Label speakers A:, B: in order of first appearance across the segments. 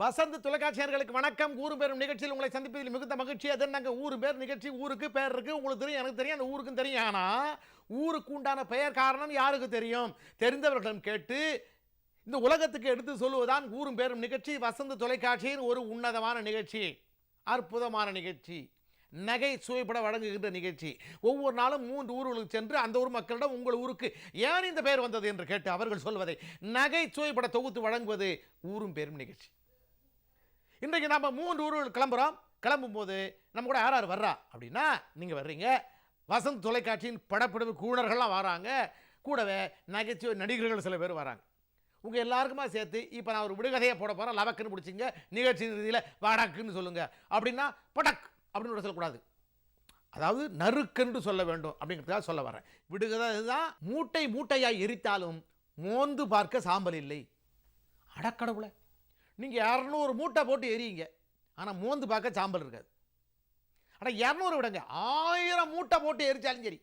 A: வசந்த் தொலைக்காட்சியர்களுக்கு வணக்கம். ஊரு பேரும் நிகழ்ச்சியில் உங்களை சந்திப்பதில் மிகுந்த மகிழ்ச்சி. அது நாங்க ஊரு பேர் நிகழ்ச்சி, ஊருக்கு பேர் இருக்கு, உங்களுக்கு தெரியும், எனக்கு தெரியும், அந்த ஊருக்கும் தெரியும். ஆனா ஊருக்கு உண்டான பெயர் காரணம் யாருக்கு தெரியும்? தெரிந்தவர்களிடம் கேட்டு இந்த உலகத்துக்கு எடுத்து சொல்லுவதுதான் ஊரும் பேரும் நிகழ்ச்சி. வசந்த் தொலைக்காட்சியின் ஒரு உன்னதமான நிகழ்ச்சி, அற்புதமான நிகழ்ச்சி, நகை சுவைப்பட வழங்குகின்ற நிகழ்ச்சி. ஒவ்வொரு நாளும் 3 ஊர்களுக்கு சென்று அந்த ஊர் மக்களிடம் உங்கள் ஊருக்கு ஏன் இந்த பெயர் வந்தது என்று கேட்டு அவர்கள் சொல்வதை நகை சுவைப்பட தொகுத்து வழங்குவது ஊரும் பேரும் நிகழ்ச்சி. இன்றைக்கு நம்ம 3 ஊர்கள் கிளம்புறோம். கிளம்பும் போது நம்ம கூட யார் வர்றா அப்படின்னா, நீங்கள் வர்றீங்க, வசந்த் தொலைக்காட்சியின் படப்பிடிப்பு கூடர்கள்லாம் வராங்க, கூடவே நகைச்சுவை நடிகர்கள் சில பேர் வராங்க. உங்கள் எல்லாருக்குமா சேர்த்து இப்போ நான் ஒரு விடுகதையை போட போகிறேன், லவக்குன்னு பிடிச்சிங்க, நிகழ்ச்சி நிறுதியில் வடக்குன்னு சொல்லுங்கள் அப்படின்னா படக் அப்படின்னு சொல்லக்கூடாது, அதாவது நறுக்கென்று சொல்ல வேண்டும் அப்படிங்கிறதுக்காக சொல்ல வரேன். விடுகதை இதுதான். மூட்டை மூட்டையாய் எரித்தாலும் மோந்து பார்க்க சாம்பல் இல்லை. அடக்கடவுளை, நீங்கள் 200 மூட்டை போட்டு எரியுங்க, ஆனால் மோந்து பார்க்க சாம்பல் இருக்காது. ஆனால் 200 விடுங்க, 1000 மூட்டை போட்டு எரிச்சாலும் சரி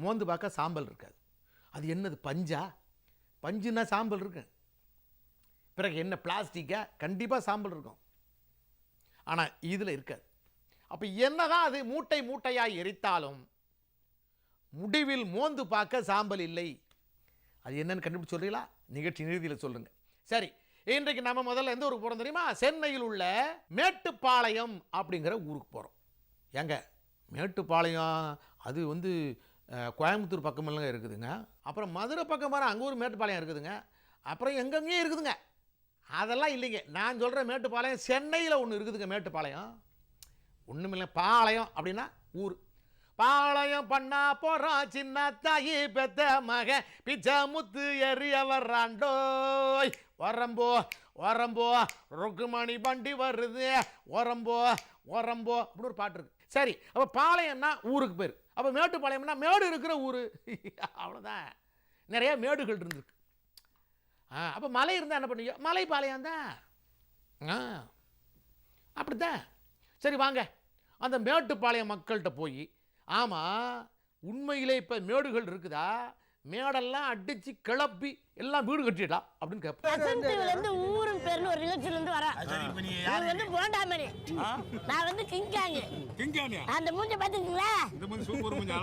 A: மோந்து பார்க்க சாம்பல் இருக்காது. அது என்னது? பஞ்சா? பஞ்சுன்னா சாம்பல் இருக்கு. பிறகு என்ன பிளாஸ்டிக்கா? கண்டிப்பாக சாம்பல் இருக்கும், ஆனால் இதில் இருக்காது. அப்போ என்னதான் அது? மூட்டை மூட்டையாக எரித்தாலும் முடிவில் மோந்து பார்க்க சாம்பல் இல்லை. அது என்னன்னு கண்டுபிடிச்சு சொல்றீங்களா? நிகழ்ச்சி நிறுதியில் சொல்லுங்க. சரி, இன்றைக்கு நம்ம முதல்ல எந்த ஊருக்கு போகிறோம் தெரியுமா? சென்னையில் உள்ள மேட்டுப்பாளையம் அப்படிங்கிற ஊருக்கு போகிறோம். ஏங்க, மேட்டுப்பாளையம் அது வந்து கோயம்புத்தூர் பக்கமெல்லாம் இருக்குதுங்க. அப்புறம் மதுரை பக்கம் வர அங்கே ஒரு மேட்டுப்பாளையம் இருக்குதுங்க. அப்புறம் எங்கெங்கேயும் இருக்குதுங்க. அதெல்லாம் இல்லைங்க. நான் சொல்கிற மேட்டுப்பாளையம் சென்னையில் ஒன்று இருக்குதுங்க. மேட்டுப்பாளையம் ஒன்றுமில்லை, பாளையம் அப்படின்னா ஊர். பாளையம் பண்ணா போறான் சின்ன தாயி பெத்த மக பிச்சை முத்து எறிய வர்றாண்டோய். வரம்போ வரம்போ ருக்குமணி பண்டி வருது, வரம்போ வரம்போ அப்படின்னு ஒரு பாட்டு இருக்கு. சரி, அப்போ பாளையம்னா ஊருக்கு பேர். அப்போ மேட்டுப்பாளையம்னா மேடு இருக்கிற ஊர். அவ்வளோதான். நிறைய மேடுகள் இருந்திருக்கு. அப்போ மலை இருந்தால் என்ன பண்ணுவீங்க? மலைப்பாளையம் தான். அப்படித்தான். சரி வாங்க, அந்த மேட்டுப்பாளையம் மக்கள்கிட்ட போய், ஆமாம் உண்மையிலே இப்போ மேடுகள் இருக்குதா? மேடெல்லாம் அடிச்சு கிளப்பி எல்லாம் வீடு கட்டிடலாம் அப்படின்னு கேட்பேன்.
B: ஊரும் பேர்னு ஒரு நிகழ்ச்சியில இருந்து வரேன். வந்து போண்டாமணி, நான் வந்து கிங்காங்க. அந்த மூஞ்ச பாத்துக்கீங்களா? இந்த மூஞ்சி சூப்பர் மூஞ்சி.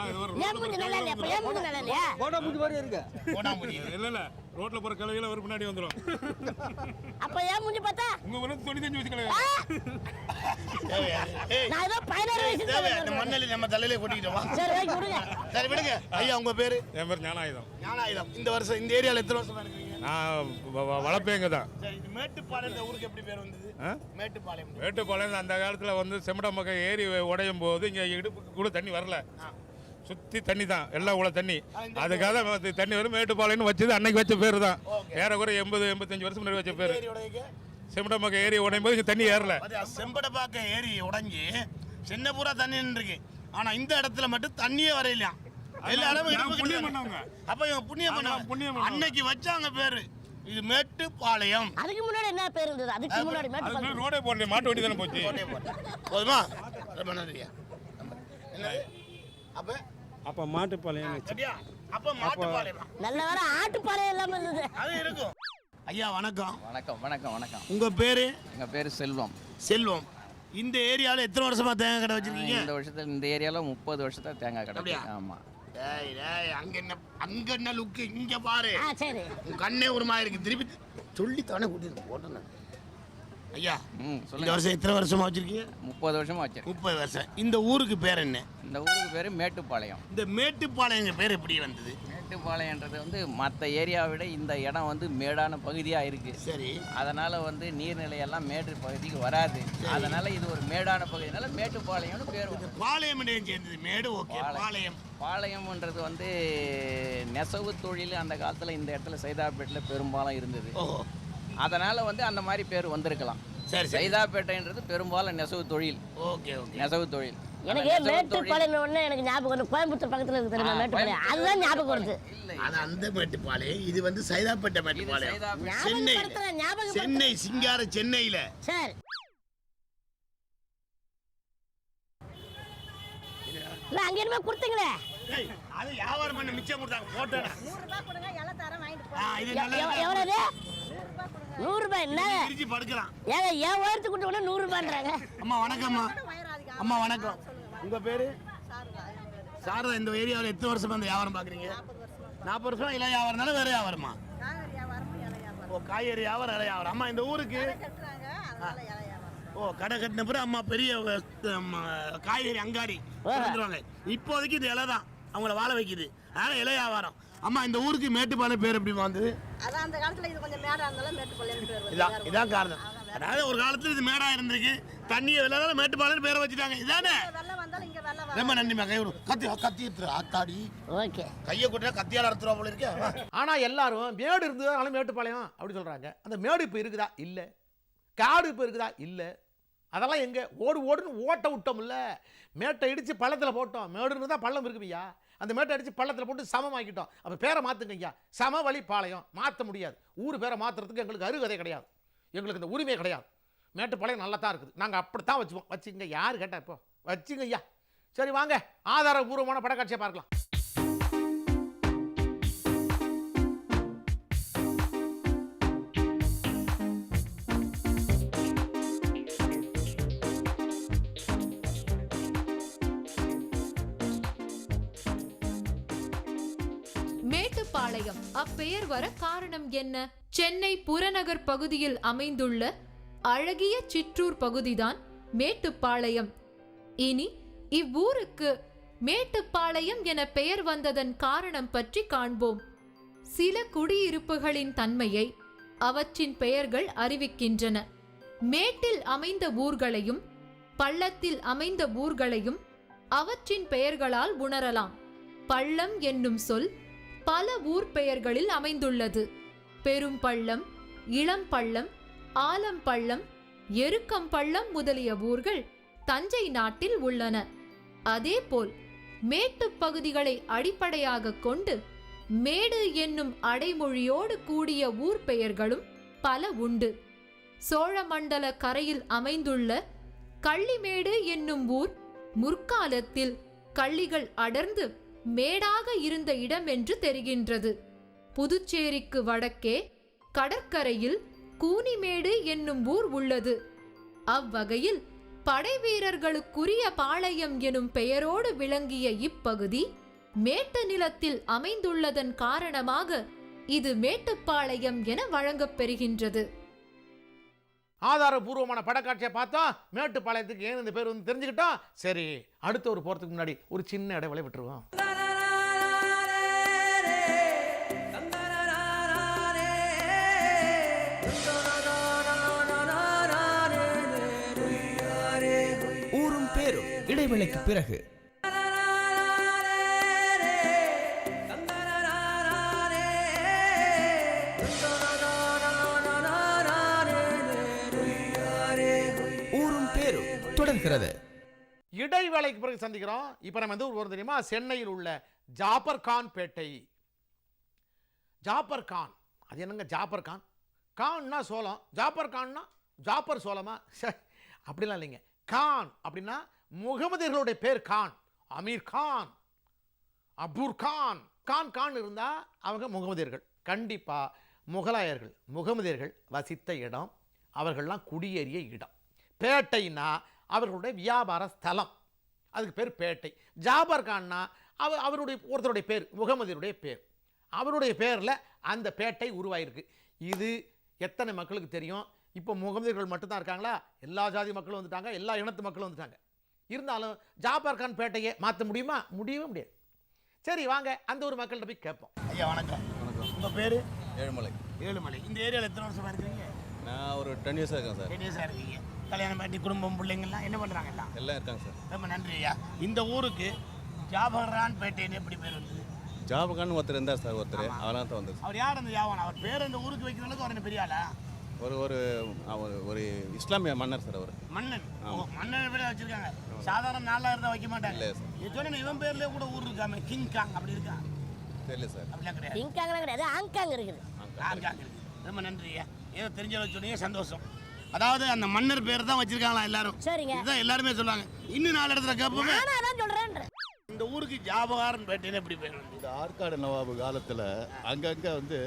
B: ஏன் மூஞ்சி நல்லா இல்லையா? அப்ப ஏன் மூஞ்சி நல்லா இல்லையா? போடா மூஞ்சி மாதிரி இருக்கு. போடா மூஞ்சி இல்ல இல்ல, ரோட்ல போற கலவையில ஒரு முன்னாடி வந்துரும். அப்ப ஏன் மூஞ்சி பார்த்தா உங்க வந்து 95 வயசு கலவை. நான் ஏதோ 16 வயசு இந்த மண்ணல நம்ம தலையில கொட்டிட்டோம். சரி வை விடுங்க. சரி விடுங்க. ஐயா உங்க பேரு? என் பேர் ஞானாயுதம். ஞானாயுதம். இந்த வருஷம் இந்த ஏரியால எத்தனை வருஷமா இருக்கீங்க? நான் வளப்பேங்க தான். சரி, மேட்டுப்பாளையம் இந்த ஊருக்கு எப்படி பேர் வந்தது? மேட்டுப்பாளையம். மேட்டுப்பாளையம் அந்த காலத்துல வந்து செம்மடமக்க ஏரி உடையும் போது இங்க இடுப்புக்கு கூட தண்ணி வரல, சுற்றி தண்ணி தான், எல்லாம் உள்ள தண்ணி. அதுக்காக தண்ணி வரும் மேட்டுப்பாளையம்னு வச்சது அன்னைக்கு வச்ச பேர் தான். ஏறக்குறை 80-85 வருஷம் முன்னாடி வச்ச பேர். செம்படம்பாக்க ஏரி உடையும் போது தண்ணி ஏறல.
C: செம்படம்பாக்க ஏரி உடைஞ்சி சின்ன பூரா தண்ணி இருக்கு, ஆனா இந்த இடத்துல மட்டும் தண்ணியே வரையிலாம். எல்லா இடமும் அப்ப இவங்க புண்ணியம் பண்ணாங்க. அன்னைக்கு வச்சாங்க பேரு இது மேட்டுப்பாளையம்.
B: அதுக்கு முன்னாடி என்ன பேர் இருந்தது? அதுக்கு முன்னாடி மேட்டுப்பாளையம்
C: ரோடே போடல, மாட்டு வண்டி தானே போச்சு. போதுமா? ரொம்ப நன்றியா. அப்ப
D: அப்ப மாட்டுப்பாளையம்.
C: அப்ப மாட்டுப்பாளையம்
B: நல்ல வேற ஆட்டுப்பாளையம் இல்லாம இருந்தது.
C: அது இருக்கும். ஐயா வணக்கம்.
E: வணக்கம் வணக்கம் வணக்கம்.
C: உங்க பேரு?
E: எங்க பேரு செல்வம்.
C: செல்வம். இந்த ஏரியால எத்தனை வருஷமா தேங்காய் கடை வச்சிருக்கீங்க?
E: இந்த வருஷத்துல இந்த ஏரியால 30 வருஷத்துல தேங்காய் கடை. ஆமா.
C: அங்க என்ன லுக்கு இங்க பாரு.
B: சரி,
C: உன் கண்ணே ஒரு மாதிரி இருக்கு. திருப்பி சொல்லி தானே கூட்டிட்டு போட்டேன். ஐயா இந்த வருஷம் எத்தனை வருஷமா வச்சிருக்கீங்க?
E: 30 வருஷமா வச்சிருக்கேன்.
C: 30 வருஷம். இந்த ஊருக்கு பேர் என்ன?
E: இந்த ஊருக்கு பேரு மேட்டுப்பாளையம்.
C: இந்த மேட்டுப்பாளையம் பேர் எப்படி வந்தது?
E: மேட்டுப்பாளையன்றது வந்து மற்ற ஏரியாவை விட இந்த இடம் வந்து மேடான பகுதியா இருக்கு.
C: சரி,
E: அதனால வந்து நீர்நிலையெல்லாம் மேட்டு பகுதிக்கு வராது. அதனால இது ஒரு மேடான பகுதினால மேட்டுப்பாளையம்னு பேர்.
C: பாளையம் சேர்ந்தது மேடு. ஓகே. பாளையம்.
E: பாளையம்ன்றது வந்து நெசவு தொழில் அந்த காலத்துல இந்த இடத்துல சைதாப்பேட்டில் பெரும்பாலும் இருந்தது. அதனால வந்து அந்த மாதிரி பேர் வந்திருக்கலாம்.
C: சரி,
E: சைதாப்பேட்டைன்றது பெரும்பாலும் நெசவு தொழில்.
C: Okay okay.
E: நெசவு தொழில்.
B: எனக்கு மேட்டுப்பாளையம் ஒண்ணு எனக்கு ஞாபகம் வருது. கோயம்புத்தூர் பக்கத்துல இருக்கு தெரியுமா மேட்டுப்பாளையம்? அதுதான் ஞாபகம் வருது.
C: அது அந்த மேட்டுப்பாளையம். இது வந்து சைதாப்பேட்டை மேட்டுப்பாளையம். சென்னை சென்னை சிங்கார சென்னையில.
B: சரி, அங்க என்ன கொடுத்தீங்களே?
C: ஏய், அது வியாபாரம் பண்ண மிச்சம் கொடுத்தாங்க போட்டேன்.
F: 100 ரூபாய் கொடுங்க, இலை தரேன், வாங்கிட்டு
C: ஆ,
F: போங்க.
C: இது நல்ல
G: எவ்வளவு
F: 100 ரூபாய் கொடுங்க.
G: 100 ரூபாய் என்ன
C: பிரிச்சு படுக்கலாம்.
G: ஏங்க என் உயரத்துக்கு கொடுத்த உடனே 100 ரூபான்றாங்க.
C: அம்மா வணக்கம்மா.
F: வயிறாதிக்கு
C: அம்மா வணக்கம். உங்க பேரு
F: சாருதா, என் பேரு.
C: சாரதா. இந்த ஏரியாவில் எத்தனை வருஷமா இந்த வியாபாரம் பாக்குறீங்க? 40 வருஷம். இல்ல வியாபாரம்னால வேற வியாபாரமா?
F: காய்கறி வியாபாரமும் இலை வியாபாரம்.
C: ஓ, காய்கறி வியாபாரம், இலை வியாபாரம். அம்மா இந்த ஊருக்கு
F: கட்டுறாங்க, அதனால இலை வியாபாரம்.
C: ஓ, கடை கட்டின பிறகு அம்மா பெரிய காய்கறி அங்காடி வந்துருவாங்க. இப்போதைக்கு இது இலை தான் அவங்கள வாழ வைக்குது. அதனால இலை வியாபாரம். அம்மா இந்த ஊருக்கு மேட்டுப்பாளையம் பேர் எப்படி வந்தது?
F: அதான் அந்த காலத்துல இது கொஞ்சம் மேடா இருந்தாலும் மேட்டுப்பாளையம் பேர் வந்து.
C: இதான் இதான் காரணம். அதாவது ஒரு காலத்துல இது மேடா இருந்திருக்கு, தண்ணியை வெள்ளாத மேட்டுப்பாளையம் பேரை வச்சுட்டாங்க. இதானே?
F: வெள்ளம் வந்தாலும் இங்க வெள்ளம் வரும்.
C: ரொம்ப நன்றிமா. கை விடு. கத்தி எடுத்துரு. ஆத்தாடி
G: ஓகே.
C: கையை கொட்டா கத்தியால அறுத்துருவா போல இருக்கே.
A: ஆனா எல்லாரும் மேடு இருந்ததுனால மேட்டுப்பாளையம் அப்படி சொல்றாங்க. அந்த மேடு இப்ப இருக்குதா? இல்ல. காடு இப்ப இருக்குதா? இல்ல. அதெல்லாம் எங்க ஓடுன்னு ஓட்ட விட்டோம்ல. மேட்டை இடிச்சு பள்ளத்தில் போட்டோம். மேடு இருந்தா பள்ளம் இருக்குமையா. அந்த மேட்டை அடிச்சு பள்ளத்தில் போட்டு சமமாக்கிட்டோம். அப்ப பேரை மாத்துங்க ஐயா. சமவழி பாளையம் மாற்ற முடியாது. ஊர் பேரை மாத்துறதுக்கு எங்களுக்கு அருகதை கிடையாது. எங்களுக்கு இந்த உரிமை கிடையாது. மேட்டுப்பாளையம் நல்லா தான் இருக்குது. நாங்கள் அப்படித்தான் வச்சுப்போம். வச்சுங்க. யார் கேட்டா இப்போ வச்சுங்க ஐயா. சரி வாங்க, ஆதாரபூர்வமான படக்காட்சியை பார்க்கலாம்.
H: மேட்டுப்பாளையம் அப்பெயர் வர காரணம் என்ன? சென்னை புறநகர் பகுதியில் அமைந்துள்ள அழகிய சிற்றூர் பகுதிதான் மேட்டுப்பாளையம். இனி இவ்வூருக்கு மேட்டுப்பாளையம் என பெயர் வந்ததன் காரணம் பற்றி காண்போம். சில குடியிருப்புகளின் தன்மையை அவற்றின் பெயர்கள் அறிவிக்கின்றன. மேட்டில் அமைந்த ஊர்களையும் பள்ளத்தில் அமைந்த ஊர்களையும் அவற்றின் பெயர்களால் உணரலாம். பள்ளம் என்னும் சொல் பல ஊர் பெயர்களில் அமைந்துள்ளது. பெரும் பள்ளம், இளம் பள்ளம், ஆலம் பள்ளம், எருக்கம் பள்ளம் முதலிய ஊர்கள் தஞ்சை நாட்டில் உள்ளன. அதேபோல் மேட்டுப் பகுதிகளை அடிப்படையாக கொண்டு மேடு என்னும் அடைமொழியோடு கூடிய ஊர் பெயர்களும் பல உண்டு. சோழமண்டல கரையில் அமைந்துள்ள கள்ளிமேடு என்னும் ஊர் முற்காலத்தில் கள்ளிகள் அடர்ந்து மேடாக இருந்த இடம் என்று தெரிகின்றது. புதுச்சேரிக்கு வடக்கே கடற்கரையில் கூனிமேடு என்னும் ஊர் உள்ளது. அவ்வகையில் படை வீரர்களுக்குரிய பாளையம் எனும் பெயரோடு விளங்கிய இப்பகுதி மேட்டு நிலத்தில் அமைந்துள்ளதன் காரணமாக இது மேட்டுப்பாளையம் என வழங்கப் பெறுகின்றது.
A: ஆதாரபூர்வமான படக்காட்சியை பார்த்தோம். மேட்டுப்பாளையத்துக்கு ஏன் இந்த பேர் வந்து தெரிஞ்சுக்கிட்டோம். சரி, அடுத்த ஒரு போறதுக்கு முன்னாடி ஒரு சின்ன இடைவெளி விட்டுருவோம்.
I: ஊரும் பேரும் இடைவெளிக்கு பிறகு ஊரும் பேரும் தொடர்கிறது.
A: இடைவேளைக்கு பிறகு சந்திக்கிறோம். இப்போ நம்ம எந்த ஊர் வரும் தெரியுமா? சென்னையில் உள்ள ஜாபர் கான் பேட்டை. ஜாபர் கான், அது என்னங்க ஜாபர் கான்? கான்னா சோளம், ஜாபர் கான்னா ஜாபர் சோளமா? அப்படிலாம் இல்லைங்க. கான் அப்படின்னா முகமதியர்களுடைய பேர். கான், அமீர் கான், அபூர் கான். கான் இருந்தா அவங்க முகமதியர்கள். கண்டிப்பா முகலாயர்கள் முகமதியர்கள் வசித்த இடம், அவர்கள்லாம் குடியேறிய இடம். பேட்டைன்னா அவர்களுடைய வியாபார ஸ்தலம், அதுக்கு பேர் பேட்டை. ஜாபர் கான்னா அவருடைய ஒருத்தருடைய பேர், முகமதியருடைய பேர். அவருடைய பேரில் அந்த பேட்டை உருவாயிருக்கு. இது எத்தனை மக்களுக்கு தெரியும்? இப்போ முகமதியர்கள் மட்டும்தான் இருக்காங்களா? எல்லா ஜாதி மக்களும் வந்துட்டாங்க, எல்லா இனத்து மக்களும் வந்துட்டாங்க. இருந்தாலும் ஜாபர் கான் பேட்டையை மாற்ற முடியுமா? முடியவே முடியாது. சரி வாங்க, அந்த ஒரு மக்கள்கிட்ட போய் கேட்போம்.
C: ஐயா வணக்கம். உங்கள் பேர்?
D: ஏழுமலை.
C: ஏழுமலை. இந்த ஏரியாவில் எத்தனை வருஷமா இருக்கீங்க?
D: நான் ஒரு 10 இயர்ஸாக இருக்கேன் சார்.
C: 10 இயர்ஸாக இருக்கீங்க. கல்யாணம் பண்ணி குடும்பம் பிள்ளைங்கள்லாம் என்ன பண்ணுறாங்க?
D: எல்லாம் இருக்காங்க சார்.
C: ரொம்ப நன்றி ஐயா. இந்த ஊருக்கு ஜாபர்கான் பேட்டைன்னு எப்படி பேர் வந்தது?
D: ஜாபகான் ஒருத்தர் இருந்தார் சார், ஒருத்தர் அவரால் தான் வந்தது.
C: அவர் யார் அந்த ஜாவான்? அவர் பேர் அந்த ஊருக்கு வைக்கிற அளவுக்கு அவர் என்ன பெரிய ஆளா?
D: ஒரு இஸ்லாமிய மன்னர் சார் அவர்.
C: மன்னன். மன்னன் பேர் வச்சிருக்காங்க. சாதாரண நாளாக இருந்தால் வைக்க மாட்டாங்க.
D: இல்லை சார்.
C: இது சொன்ன இவன் பேர்லேயே கூட ஊர் இருக்காம கிங் காங் அப்படி இருக்கா?
D: தெரியல சார்.
C: அப்படிலாம் கிடையாது.
G: இங்காங்கலாம் கிடையாது, ஆங்காங் இருக்குது.
C: ஆங்காங் இருக்குது. ரொம்ப நன்றி ஐயா. ஏதோ தெரிஞ்ச சொன்னீங்க, சந்தோஷம். அதாவது அந்த மன்னர் பேர் தான் வச்சிருக்காங்களா எல்லாரும்?
G: சரிங்க.
C: இதுதான் எல்லாருமே சொல்லுவாங்க. இன்னும் 4 இடத்துல கேட்போமே.
G: நானும் அதான் சொல்றேன்.
C: இந்த இந்த ஊருக்கு ஜாபகாரன் பேட்டைன்னு எப்படி பேர் வந்து?
J: இந்த ஆற்காடு நவாபு காலத்தில் அங்கங்கே வந்து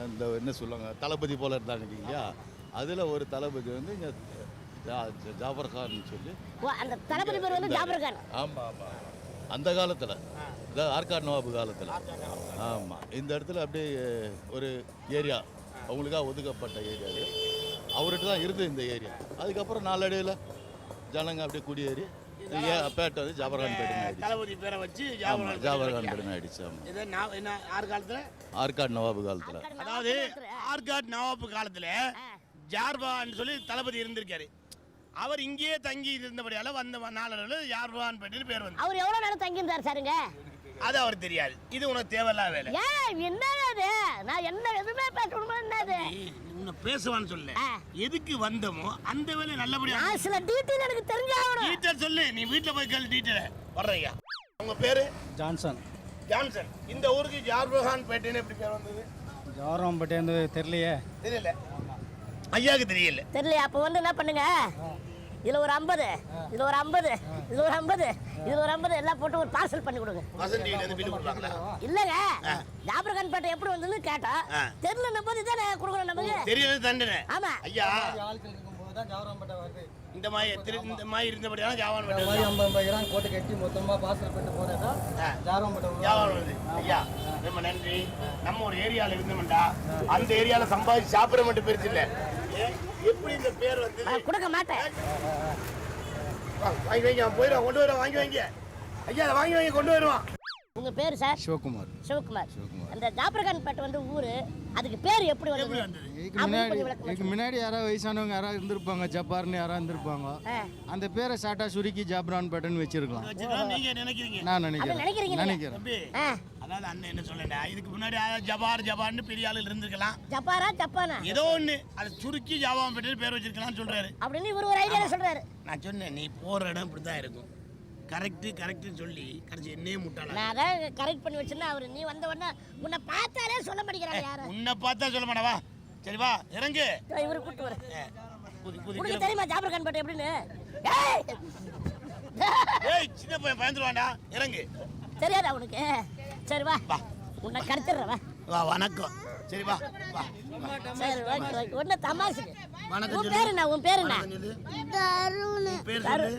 J: இந்த என்ன சொல்லுவாங்க தளபதி போல் இருந்தாங்க இல்லையா, அதில் ஒரு தளபதி வந்து இங்கே ஜாபர் கான் சொல்லி.
G: அந்த தளபதி பேர் வந்து ஜாபர் கான்.
J: ஆமாம் ஆமாம், அந்த காலத்தில் ஆற்காடு நவாபு காலத்தில். ஆமாம், இந்த இடத்துல அப்படியே ஒரு ஏரியா அவங்களுக்காக ஒதுக்கப்பட்ட ஏரியா அது. அவர்கிட்ட தான் இருந்தது இந்த ஏரியா. அதுக்கப்புறம் நாளடைவில் ஜனங்க அப்படியே குடியேறி பேட்டை வந்து ஜாபர்கான் பேட்டை
C: தளபதி பேரை வச்சு
J: ஜாபர்கான் பேட்டை ஆயிடுச்சு. ஆமாம்,
C: இதை என்ன ஆறு காலத்தில்?
J: ஆற்காடு நவாபு காலத்தில்.
C: அதாவது ஆற்காடு நவாபு காலத்தில் ஜார்பான்னு சொல்லி தளபதி இருந்திருக்காரு. அவர் இங்கேயே தங்கி இருந்தபடியால வந்த நாளளவில் ஜார்பான் பேட்டைன்னு பேர் வந்து.
G: அவர் எவ்வளவு நேரம் தங்கி இருந்தார் சாருங்க?
C: அது அவருக்கு தெரியாது. இது உனக்கு தேவையில்லாத வேலை.
G: ஏன் என்னது? நான் என்ன எதுவுமே பேசணுமா என்னது?
C: உன்னை பேசுவான்னு சொல்ல. எதுக்கு வந்தமோ அந்த வேலை நல்லபடியா.
G: நான் சில டீட்டெயில் எனக்கு தெரிஞ்சாகணும்.
C: டீட்டெயில் சொல்லு. நீ வீட்டில் போய் கேள்வி டீட்டெயில் வர்றீங்க. உங்க பேரு?
K: ஜான்சன்.
C: ஜான்சன். இந்த ஊருக்கு ஜார்பகான் பேட்டைன்னு எப்படி பேர் வந்தது?
K: ஜார்பான் பேட்டை தெரியலையே.
C: தெரியல. ஐயாவுக்கு தெரியல.
G: தெரியல. அப்போ வந்து என்ன பண்ணுங்க, இதுல ஒரு 50, இதுல ஒரு 50, இதுல ஒரு 50, இதுல ஒரு 50 எல்லாம் போட்டு ஒரு பார்சல் பண்ணி கொடுங்க. இல்லங்க, ஜாபர்கான் பேட்டை எப்படி வந்ததுன்னு கேட்டா தெரியல போது தானே கொடுக்கணும் நமக்கு.
C: தெரியல தண்டனை.
G: ஆமா
C: ஐயா,
K: ஆட்கள் இருக்கும்போது தான் ஜார்பான் பேட்டை வருது.
C: இந்த மாதிரி இருந்தபடியான ஜாவான் பேட்டை
K: 50 கிராம் போட்டு கட்டி மொத்தமா பார்சல் பண்ணி போறதா ஜார்பான் பேட்டை
C: ஜாவான் வருது. ஐயா ரொம்ப நன்றி. நம்ம ஒரு ஏரியாவில் இருந்தோம்டா, அந்த ஏரியாவில் சம்பாதிச்சு சாப்பிட மட்டும் பெருசு இல்லை. எப்படி இந்த பேர் வந்து?
G: கொடுக்க மாட்டேன்.
C: வாங்கி வைங்க, போயிடுவான். கொண்டு வருவான். வாங்கி வைங்க ஐயா, அதை வாங்கி வைங்க, கொண்டு வருவான்.
G: உங்க பேரு சார்?
K: சிவகுமார்.
G: சிவகுமார். அந்த ஜாபர்கான் பேட்டை வந்து ஊரு, அதுக்கு பேர் எப்படி வந்தது?
K: இதுக்கு முன்னாடி யாராவது வயசானவங்க யாராவது இருந்திருப்பாங்க, ஜப்பார்னு யாராவது இருந்திருப்பாங்க. அந்த பேரை சாட்டா சுருக்கி ஜாப்ரான் பேட்டைன்னு வச்சிருக்கலாம்.
C: நீங்க நினைக்கிறீங்க?
K: நான் நினைக்கிறேன்.
C: அதாவது அண்ணன் என்ன சொல்லண்டா, இதுக்கு முன்னாடி ஜபார்னு பெரிய ஆளு இருந்திருக்கலாம்.
G: ஜப்பாரா ஜப்பானா
C: ஏதோ ஒண்ணு அதை சுருக்கி ஜாவான் பேட்டைன்னு பேர் வச்சிருக்கலாம்னு சொல்றாரு.
G: அப்படின்னு இவர் ஒரு ஐடியா சொல்றாரு.
C: நான் சொன்னேன், நீ போற இடம் இப்படிதான் இருக்கும். கரெக்ட்னு சொல்லி கடைசி என்னையே முட்டாளா.
G: நான் அதான் கரெக்ட் பண்ணி வச்சிருந்தேன். அவர் நீ வந்த உடனே உன்னை பார்த்தாலே சொல்ல மாட்டேங்கிறாங்க. யாரு
C: உன்னை பார்த்தா சொல்ல மாட்டவா? சரி வா இறங்கு.
G: இவரு கூட்டு வர.
C: புதி
G: உனக்கு தெரியுமா ஜாபர்கான் பேட்டை எப்படின்னு?
C: ஏய் சின்ன பையன் பயந்துருவான்டா. இறங்கு.
G: தெரியாதா உனக்கு? சரி வா, உன்னை கடத்திடுறேன். வா
C: வா. வணக்கம். சரி வா வா.
G: சரி ஓகே. ஒண்ணு தமாசுக்கு.
C: வணக்கம்.
G: உன் பேரு என்ன? உன் பேரு என்ன?
F: தருண்.
C: பேர் சொல்லு.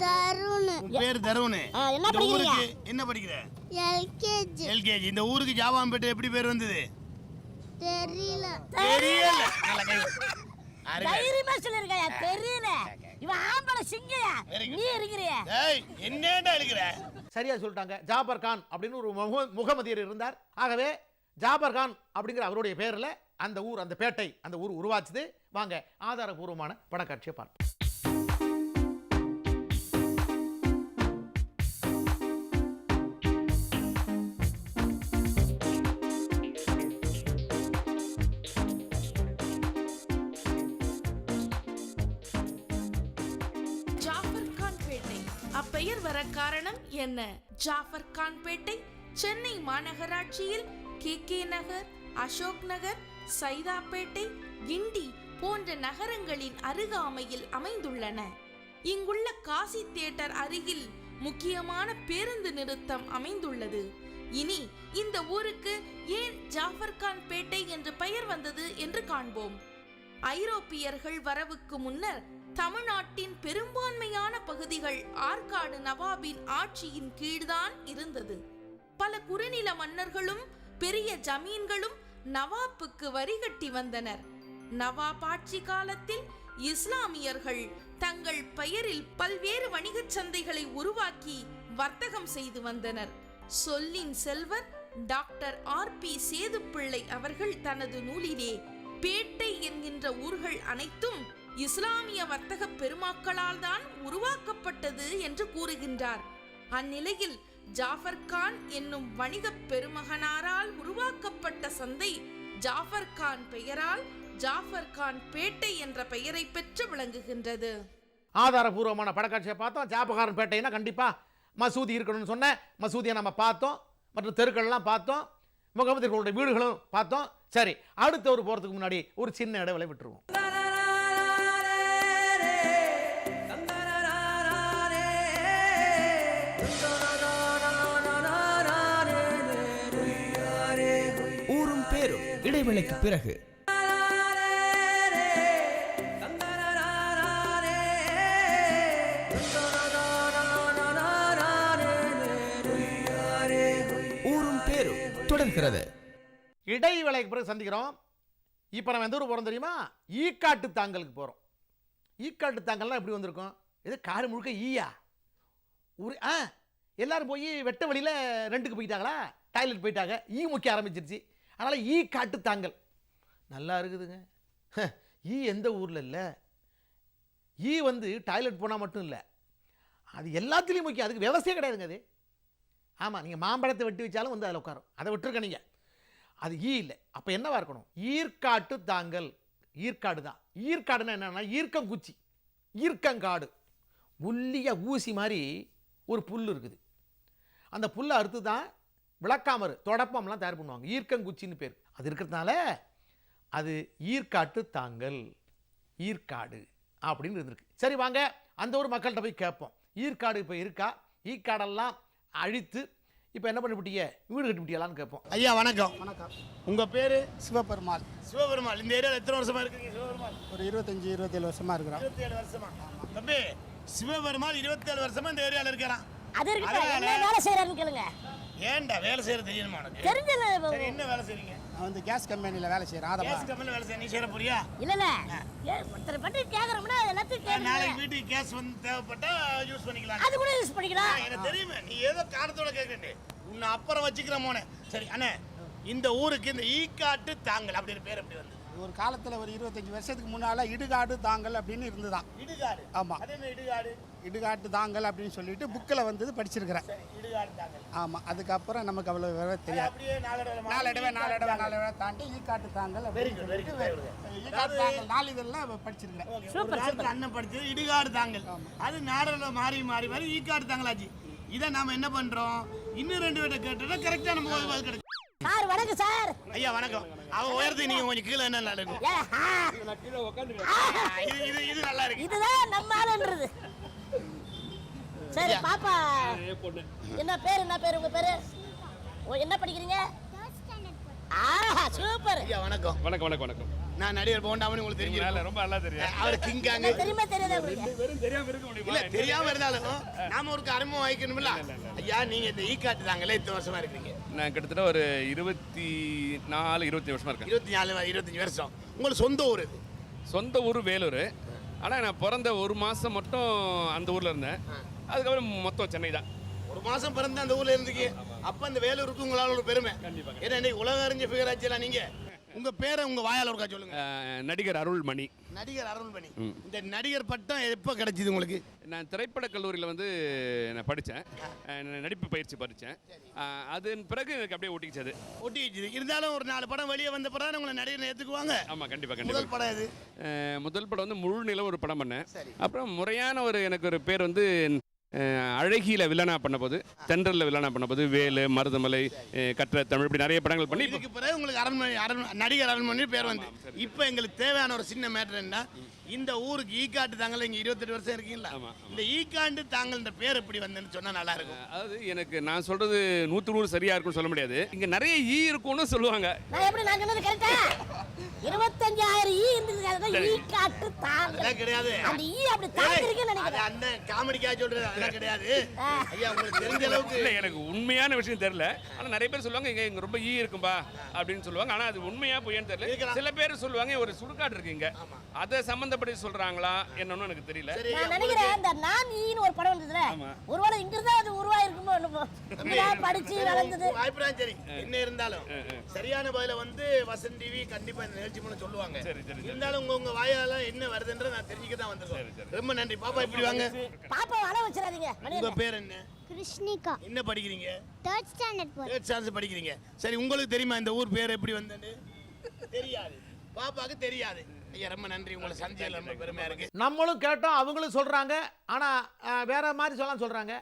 F: தருண்.
C: பேர் தருண்.
G: என்ன படிக்கிறீங்க?
C: என்ன படிக்கிற?
F: எல்கேஜி.
C: எல்கேஜி. இந்த ஊருக்கு ஜாவான் பேட்டை எப்படி பேர் வந்தது?
F: தெரியல.
C: தெரியல. நல்ல கை.
G: தைரியமா சொல்லிருக்கயா? தெரியல. இவன் ஆம்பளை சிங்கயா, நீ இருக்கிறியா?
C: ஏய் என்னடா இருக்கிற?
A: சரியா சொல்லிட்டாங்க. ஜாபர்கான் அப்படின்னு ஒரு முகமதியர் இருந்தார். ஆகவே ஜாபர்கான் அப்படிங்கிற அவருடைய பேரில் அந்த ஊர், அந்த பேட்டை, அந்த ஊர் உருவாச்சுது. வாங்க ஆதாரபூர்வமான படக்காட்சியை பார்ப்போம்.
L: ஜாஃபர்கான் பேட்டை அப்பெயர் வர காரணம் என்ன? ஜாஃபர்கான் பேட்டை சென்னை மாநகராட்சியில் கே நகர், அசோக் நகர், சைதாப்பேட்டை, கிண்டி போன்ற நகரங்களின் அருகாமையில் அமைந்துள்ளன. இங்குள்ள காசி தியேட்டர் அருகில் முக்கியமான பேருந்து நிறுத்தம் அமைந்துள்ளது. இனி இந்த ஊருக்கு ஏன் ஜாஃபர்கான் பேட்டை என்று பெயர் வந்தது என்று காண்போம். ஐரோப்பியர்கள் வரவுக்கு முன்னர் தமிழ்நாட்டின் பெரும்பான்மையான பகுதிகள் ஆற்காடு நவாபின் ஆட்சியின் கீழ்தான் இருந்தது. பல குறுநில மன்னர்களும் பெரிய ஜமீன்களும் நவாப்புக்கு வரி கட்டி வந்தனர். நவாப் ஆட்சி காலத்தில் இஸ்லாமியர்கள் தங்கள் பெயரில் பல்வேறு வணிகச் சந்தைகளை உருவாக்கி வர்த்தகம் செய்து வந்தனர். சொல்லின் செல்வர் டாக்டர் RP சேதுப்பிள்ளை அவர்கள் தனது நூலிலே பேட்டை என்கின்ற ஊர்கள் அனைத்தும் இஸ்லாமிய வர்த்தக பெருமாக்களால் தான் உருவாக்கப்பட்டது என்று கூறுகின்றார். அந்நிலையில் ஜாஃபர்கான் என்னும் வணிக பெருமகனாரால் உருவாக்கப்பட்ட சந்தை ஜாஃபர்கான் பெயரால் ஜாஃபர்கான் பேட்டை என்ற பெயரை பெற்று விளங்குகின்றது.
A: ஆதாரபூர்வமான படக்காட்சியை பார்த்தோம். ஜாஃபர்கான் பேட்டைனா கண்டிப்பா மசூதி இருக்கணும்னு சொன்ன மசூதியை நம்ம பார்த்தோம். மற்ற தெருக்கள்லாம் பார்த்தோம். முகமதியர்களுடைய வீடுகளும் பார்த்தோம். சரி, அடுத்த ஒரு போறதுக்கு முன்னாடி ஒரு சின்ன இடைவெளி விட்டுருவோம்.
I: இடைவேளைக்கு பிறகு. ஊரும் பேரும் தொடர்கிறது.
A: இடைவேளைக்கு பிறகு சந்திக்கிறோம். இப்போ நம்ம எந்த ஊர் போகிறோம் தெரியுமா? ஈக்காட்டு தாங்கலுக்கு போகிறோம். ஈக்காட்டு தாங்கல்லாம் எப்படி வந்திருக்கோம்? இது காடு முழுக்க ஈயா ஒரு எல்லாரும் போய் வெட்ட வழியில் ரெண்டுக்கு போயிட்டாங்களா, டாய்லெட் போயிட்டாங்க, ஈ முக்கிய ஆரம்பிச்சிருச்சு. அதனால் ஈ காட்டு தாங்கல் நல்லா இருக்குதுங்க. ஈ எந்த ஊரில் இல்லை, ஈ வந்து டாய்லெட் போனால் மட்டும் இல்லை, அது எல்லாத்துலேயும் முக்கியம். அதுக்கு விவசாயம் கிடையாதுங்க அது. ஆமாம், நீங்கள் மாம்பழத்தை வெட்டி வச்சாலும் வந்து அதில் உட்காரும். அதை விட்டுருக்க நீங்கள், அது ஈ இல்லை. அப்போ என்னவா இருக்கணும்? ஈர்க்காட்டு தாங்கல். ஈர்க்காடு தான். ஈர்க்காடுன்னா என்னன்னா ஈர்க்கங்குச்சி, ஈர்க்கங்காடு. ஒல்லியாக ஊசி மாதிரி ஒரு புல் இருக்குது. அந்த புல்லை அறுத்து தான் விளக்காமறு தொடப்பம்லாம் தயார் பண்ணுவாங்க. ஈர்க்கங்குச்சின்னு பேர். அது இருக்கிறதுனால அது ஈர்க்காட்டு தாங்கல், ஈர்க்காடு அப்படின்னு இருந்திருக்கு. சரி வாங்க அந்த ஒரு மக்கள்கிட்ட போய் கேட்போம். ஈர்க்காடு இப்போ இருக்கா? ஈக்காடெல்லாம் அழித்து இப்போ என்ன பண்ணிவிட்டீங்க, வீடு கட்டிவிட்டியலான்னு கேட்போம்.
C: ஐயா வணக்கம்.
K: வணக்கம்.
C: உங்கள் பேர்?
K: சிவபெருமாள்.
C: சிவபெருமாள். இந்த ஏரியாவில் எத்தனை வருஷமா இருக்கீங்க சிவபெருமாள்?
K: ஒரு 25-27 வருஷமா இருக்கிறோம்.
C: 27 வருஷமா. தம்பி, சிவபெருமாள் 27 வருஷமா இந்த ஏரியாவில் இருக்கிறான்.
G: அது இருக்கு. என்ன வேலை செய்யறாருன்னு கேளுங்க.
C: ஏன்டா வேலை செய்யறது தெரியுமா உனக்கு?
G: தெரிஞ்சல.
C: சரி, என்ன வேலை செய்றீங்க?
K: நான் வந்து கேஸ் கம்பெனியில் வேலை செய்கிறேன்.
C: கேஸ் கம்பெனியில் வேலை செய்ய நீ செய்ய போறியா?
G: இல்ல ஒருத்தரை பற்றி கேக்குறோம்னா எல்லாத்தையும் கேளுங்க.
C: நாளைக்கு வீட்டுக்கு கேஸ் வந்து தேவைப்பட்டா யூஸ் பண்ணிக்கலாம்.
G: அது கூட யூஸ் பண்ணிக்கலாம்.
C: எனக்கு தெரியுமே, நீ ஏதோ காரணத்தோட கேட்கறே. உன்னை அப்புறம் வச்சுக்கிற மோனே. சரி அண்ணே, இந்த ஊருக்கு இந்த ஈக்காட்டு தாங்கல் அப்படின்னு பேர் எப்படி வந்து?
K: ஒரு காலத்தில் ஒரு 25 வருஷத்துக்கு முன்னால் இடுகாடு தாங்கல் அப்படின்னு இருந்துதான்.
C: இடுகாடு?
K: ஆமாம்.
C: அது என்ன இடுகாடு?
K: இடுகாட்டு தாங்கல் அப்படின்னு சொல்லிட்டு புக்கில் வந்து படிச்சிருக்கிறேன்.
C: இடுகாடு தாங்கல்.
K: ஆமாம். அதுக்கப்புறம் நமக்கு அவ்வளோ விவரம் தெரியாது.
C: அப்படியே
K: நாலு தாண்டி ஈக்காட்டு தாங்கல் ஈக்காட்டு தாங்கல் 4 இதெல்லாம் படிச்சிருக்கிறேன்.
C: சூப்பர். அண்ணன் படிச்சது இடுகாடு தாங்கல். அது நாடல மாறி மாறி மாறி ஈக்காடு தாங்கலாச்சு. இதை நாம என்ன பண்றோம்? இன்னும் 2 பேர்ட்ட கேட்டோம்னா கரெக்டா நம்ம பதில் கிடைக்கும்.
G: சார் வணக்கம் சார்.
C: ஐயா வணக்கம். அவன் உயரத்துக்கு நீங்க கொஞ்சம் கீழே என்ன நடக்கும்? இது நல்லா இருக்கு.
G: இதுதான் நம்ம ஆளுன்றது. சரி பாப்பா, என்ன பேர் உங்க பேரு? என்ன படிக்கிறீங்க? சூப்பர்.
C: ஐயா வணக்கம்.
B: வணக்கம் வணக்கம் வணக்கம்.
C: நான் நடிகர் போண்டாமனு உங்களுக்கு தெரியும்.
B: ரொம்ப நல்லா தெரியும்.
C: அவர் கிங்காங்க.
G: தெரியுமா தெரியாதா உங்களுக்கு?
B: வெறும் தெரியாம இருக்க முடியுமா?
C: இல்ல தெரியாம இருந்தாலும் நாம ஒரு அறிமுகம் வைக்கணும்ல. ஐயா நீங்க இந்த ஈக்காட்டு தாங்கல எத்தனை வருஷமா இருக்கீங்க?
B: நான் கிட்டத்தட்ட ஒரு 24-25 வருஷமா இருக்கேன்.
C: 24-25 வருஷம். உங்களுக்கு சொந்த ஊர் இது?
B: சொந்த ஊர் வேலூர். ஆனால் நான் பிறந்த ஒரு மாதம் மட்டும் அந்த ஊரில் இருந்தேன். அதுக்கப்புறம் மொத்தம் சென்னை தான்.
C: ஒரு மாதம் பிறந்த அந்த ஊரில் இருந்துக்கு. அப்போ அந்த வேலூருக்கு உங்களால் ஒரு பெருமை.
B: கண்டிப்பாக.
C: ஏன்னா இன்னைக்கு உலக அறிஞ்ச ஃபிகர் ஆச்சுலாம் நீங்கள். உங்கள் பேரை உங்கள் வாயால் ஒருக்கா சொல்லுங்க.
B: நடிகர் அருள்மணி.
C: நடிகர் அருள்மணி. இந்த நடிகர் பட்டம் எப்போ கிடைச்சிது உங்களுக்கு?
B: நான் திரைப்படக் கல்லூரியில் வந்து நான் படித்தேன். நடிப்பு பயிற்சி படித்தேன். அதன் பிறகு எனக்கு அப்படியே ஒட்டிக்கிச்சது.
C: ஒட்டிக்கிச்சு. இருந்தாலும் ஒரு 4 படம் வெளியே வந்த பிறகு உங்களை நடிகர் ஏற்றுக்குவாங்க.
B: ஆமாம் கண்டிப்பாக.
C: முதல் படம் இது?
B: முதல் படம் வந்து முழு நிலம் ஒரு படம் பண்ணேன். அப்புறம் முறையான எனக்கு ஒரு பேர் வந்து அழகியில் வில்லனா பண்ணபோது, தென்றலில் வில்லனா பண்ணபோது, வேலு, மருதமலை, கற்ற தமிழ், இப்படி நிறைய படங்கள் பண்ணி
C: இதுக்கு பிறகு உங்களுக்கு நடிகர் அருள்மணி பேர் வந்து. இப்போ எங்களுக்கு தேவையான ஒரு சின்ன மேட்டர் என்ன, இந்த ஊருக்கு ஈக்காட்டு தாங்கல் இங்கே 28 வருஷம் இருக்கீங்களா? இந்த ஈக்காட்டு தாங்கல் பேர் எப்படி வந்தேன்னு சொன்னால் நல்லா இருக்கும்.
B: அதாவது எனக்கு நான் சொல்றது 100 சரியா இருக்கும்னு சொல்ல முடியாது. இங்க நிறைய ஈ இருக்கும்னு சொல்லுவாங்க.
G: நான் எப்படி நான் சொன்னது கரெக்ட்டா? 25,000 ஈ இருந்தது. ஈக்காட்டு தாங்கல்
C: கிடையாது.
G: அந்த ஈ அப்படி தாங்கிருக்குன்னு நினைக்கிறேன்.
C: அந்த காமெடிக்காக சொல்றது அதெல்லாம் கிடையாது. ஐயா உங்களுக்கு தெரிஞ்ச அளவுக்கு
B: இல்லை, எனக்கு உண்மையான விஷயம் தெரியல. ஆனால் நிறைய பேர் சொல்லுவாங்க இங்க ரொம்ப ஈ இருக்கும்பா அப்படின்னு சொல்லுவாங்க. ஆனால் அது உண்மையா பொய்யான்னு தெரியல. சில பேர் சொல்லுவாங்க ஒரு சுடுகாடு இருக்கு இங்க, அதை சம்பந்தப்படி சொல்றாங்களா என்னன்னு எனக்கு தெரியல.
G: நான் நினைக்கிறேன் இந்த நான் ஈன்னு ஒரு படம் வந்ததுல, ஒருவேளை இங்க இருந்தா அது உருவாயிருக்குமோ என்னமோ. இதெல்லாம் படிச்சு வளர்ந்தது.
C: வாய்ப்புதான். சரி என்ன இருந்தாலும் சரியான பதில வந்து வசந்த் டிவி கண்டிப்பா இந்த நிகழ்ச்சி மூலம் சொல்லுவாங்க. இருந்தாலும் உங்க வாயால என்ன வருதுன்ற நான் தெரிஞ்சுக்க தான் வந்திருக்கேன். ரொம்ப நன்றி. பாப்பா இப்படி வாங்க.
G: பாப்பா வள வச்சிராதீங்க.
C: உங்க பேர் என்ன?
F: கிருஷ்ணிகா.
C: என்ன படிக்கிறீங்க?
F: 3rd ஸ்டாண்டர்ட் போறேன்.
C: 3rd ஸ்டாண்டர்ட் படிக்கிறீங்க. சரி உங்களுக்கு தெரியுமா இந்த ஊர் பேர் எப்படி வந்தது? தெரியாது. பாப்பாக்கு தெரியாது. ஐயா ரொம்ப நன்றி. உங்களை சந்திச்சதுல ரொம்ப பெருமையா இருக்கு.
A: நம்மளும் கேட்டோம், அவங்களும் சொல்றாங்க. ஆனா வேற மாதிரி சொல்றாங்க.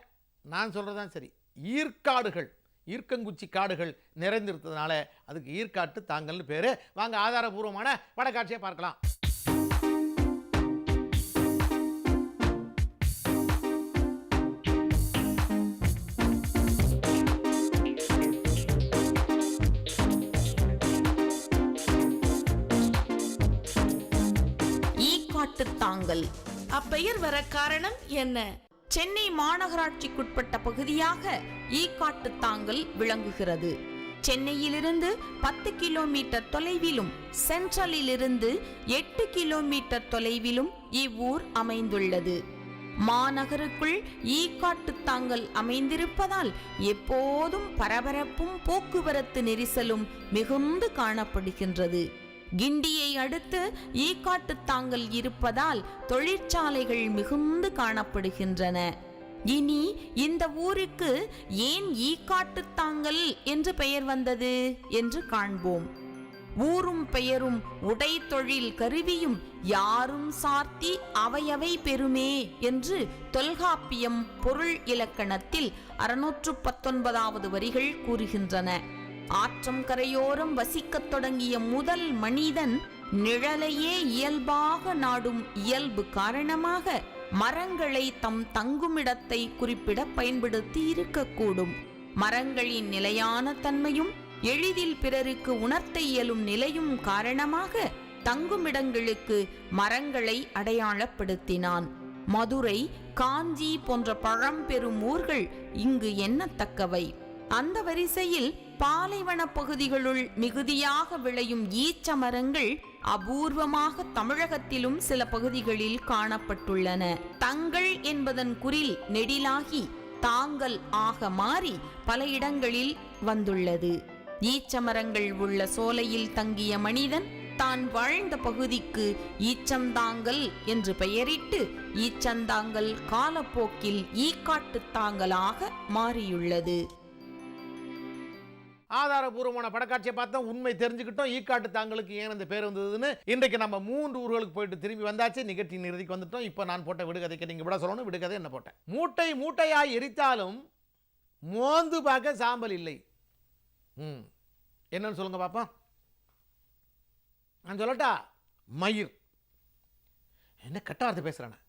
A: நான் சொல்றதுதான் சரி. ஈர்க்காடுகள், ஈர்க்கங்குச்சி காடுகள் நிறைந்திருந்ததுனால அதுக்கு ஈர்க்காட்டு தாங்கல்னு பேரு. வாங்க ஆதாரபூர்வமான படக்காட்சியை பார்க்கலாம்.
L: ஈக்காட்டுத்தாங்கல். அப்பெயர் வர காரணம் என்ன? சென்னை மாநகராட்சிக்குட்பட்ட பகுதியாக ஈக்காட்டுத்தாங்கல் விளங்குகிறது. சென்னையிலிருந்து 10 கிலோமீட்டர் தொலைவிலும் சென்ட்ரலிலிருந்து 8 கிலோமீட்டர் தொலைவிலும் இவ்வூர் அமைந்துள்ளது. மாநகருக்குள் ஈக்காட்டுத்தாங்கல் அமைந்திருப்பதால் எப்போதும் பரபரப்பும் போக்குவரத்து நெரிசலும் மிகுந்து காணப்படுகின்றது. கிண்டியை அடுத்து ஈக்காட்டுத்தாங்கல் இருப்பதால் தொழிற்சாலைகள் மிகுந்து காணப்படுகின்றன. இனி இந்த ஊருக்கு ஏன் ஈக்காட்டுத்தாங்கல் என்று பெயர் வந்தது என்று காண்போம். ஊரும் பெயரும் உடை தொழில் கருவியும் யாரும் சார்த்தி அவையவை பெருமே என்று தொல்காப்பியம் பொருள் இலக்கணத்தில் 619வது வரிகள் கூறுகின்றன. ஆற்றம் கரையோரம் வசிக்கத் தொடங்கிய முதல் மனிதன் நிழலையே இயல்பாக நாடும் இயல்பு காரணமாக மரங்களை தம் தங்குமிடத்தை குறிப்பிட பயன்படுத்தி இருக்கக்கூடும். மரங்களின் நிலையான தன்மையும் எளிதில் பிறருக்கு உணர்த்த இயலும் நிலையும் காரணமாக தங்குமிடங்களுக்கு மரங்களை அடையாளப்படுத்தினான். மதுரை, காஞ்சி போன்ற பழம்பெரும் ஊர்கள் இங்கு எண்ணத்தக்கவை. அந்த வரிசையில் பாலைவன பகுதிகளுள் மிகுதியாக விளையும் ஈச்ச மரங்கள் அபூர்வமாக தமிழகத்திலும் சில பகுதிகளில் காணப்பட்டுள்ளன. தங்கள் என்பதன் குறில் நெடிலாகி தாங்கல் ஆக மாறி பல இடங்களில் வந்துள்ளது. ஈச்சமரங்கள் உள்ள சோலையில் தங்கிய மனிதன் தான் வாழ்ந்த பகுதிக்கு ஈச்சந்தாங்கல் என்று பெயரிட்டு ஈச்சந்தாங்கல் காலப்போக்கில் ஈக்காட்டுத்தாங்கலாக மாறியுள்ளது.
A: ஆதாரபூர்வமான படக்காட்சியை பார்த்தோம், உண்மை தெரிஞ்சுக்கிட்டோம். ஈக்காட்டுத்தாங்கலுக்கு ஏன் அந்த பேர் வந்ததுன்னு. இன்றைக்கு நம்ம 3 ஊர்களுக்கு போயிட்டு திரும்பி வந்தாச்சு. நிகழ்ச்சியின் இறுதிக்கு வந்துட்டோம். இப்போ நான் போட்ட விடுகதைக்கு நீங்கள் விட சொல்லணும். விடுகதை என்ன போட்டேன்? மூட்டை மூட்டையாய் எரித்தாலும் மோந்து பார்க்க சாம்பல் இல்லை. என்னன்னு சொல்லுங்க பாப்பா. நான் சொல்லட்டா? மயிர். என்ன கெட்ட வார்த்தை பேசுகிறேன்?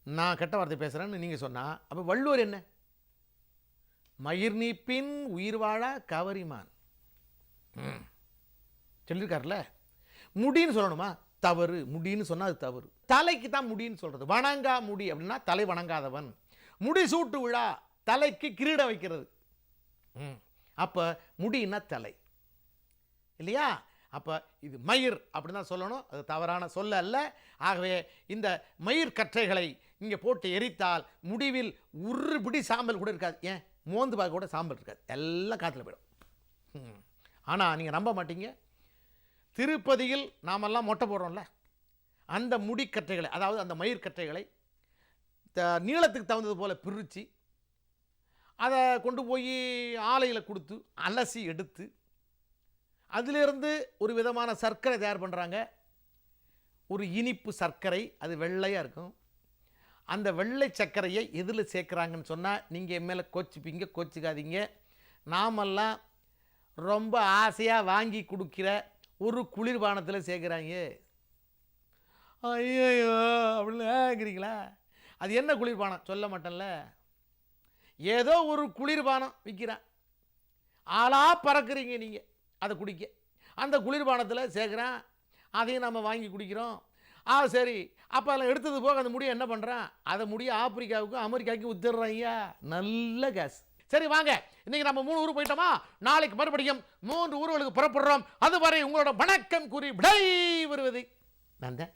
A: நான் கெட்ட வார்த்தை பேசுகிறேன்னு நீங்கள் சொன்னால் அப்போ வள்ளுவர் என்ன? மயிர் நீப்பின் உயிர் வாழா கவரிமான் சொல்லியிருக்காருல்ல. முடின்னு சொல்லணுமா? தவறு. முடின்னு சொன்னால் அது தவறு. தலைக்கு தான் முடின்னு சொல்கிறது. வணங்கா முடி அப்படின்னா தலை வணங்காதவன். முடி சூட்டு விழா, தலைக்கு கிரீடம் வைக்கிறது. அப்போ முடின்னா தலை இல்லையா? அப்போ இது மயிர் அப்படின்னு தான் சொல்லணும். அது தவறான சொல்ல அல்ல. ஆகவே இந்த மயிர் கற்றைகளை இங்கே போட்டு எரித்தால் முடிவில் ஒரு பிடி சாம்பல் கூட இருக்காது. ஏன்? மோந்து பார்க்க கூட சாம்பல் இருக்காது. எல்லாம் காற்றுல போயிடும். ஆனால் நீங்கள் நம்ப மாட்டீங்க, திருப்பதியில் நாமெல்லாம் மொட்டை போடுறோம்ல, அந்த முடிக்கற்றைகளை, அதாவது அந்த மயிர் கற்றைகளை நீளத்துக்கு தகுந்தது போல் பிரித்து அதை கொண்டு போய் ஆலையில் கொடுத்து அலசி எடுத்து அதிலிருந்து ஒரு விதமான சர்க்கரை தயார் பண்ணுறாங்க. ஒரு இனிப்பு சர்க்கரை, அது வெள்ளையாக இருக்கும். அந்த வெள்ளை சர்க்கரையை எதில் சேர்க்குறாங்கன்னு சொன்னால் நீங்கள் என் மேலே கோச்சிப்பீங்க, கோச்சிக்காதீங்க. நாமெல்லாம் ரொம்ப ஆசையாக வாங்கி கொடுக்குற ஒரு குளிர்பானத்தில் சேர்க்குறாங்க. ஐயோ அப்படின்னு கேட்குறீங்களா? அது என்ன குளிர்பானம் சொல்ல மாட்டேன்ல. ஏதோ ஒரு குளிர்பானம் விற்கிறான், ஆளாக பறக்குறீங்க நீங்கள் அதை குடிக்க. அந்த குளிர்பானத்தில் சேர்க்குறான், அதையும் நம்ம வாங்கி குடிக்கிறோம். சரி, அப்போ அதில் எடுத்தது போக அந்த முடியை என்ன பண்ணுறான்? அதை முடியை ஆப்பிரிக்காவுக்கும் அமெரிக்காவுக்கும் வித்துடுறாங்க. நல்ல கேஸ். சரி வாங்க, இன்றைக்கி நம்ம 3 ஊர் போயிட்டோமா? நாளைக்கு மறுபடியும் 3 ஊர்களுக்கு புறப்படுறோம். அதுவரை உங்களோட வணக்கம் கூறி விடை வருவது நான் தான்.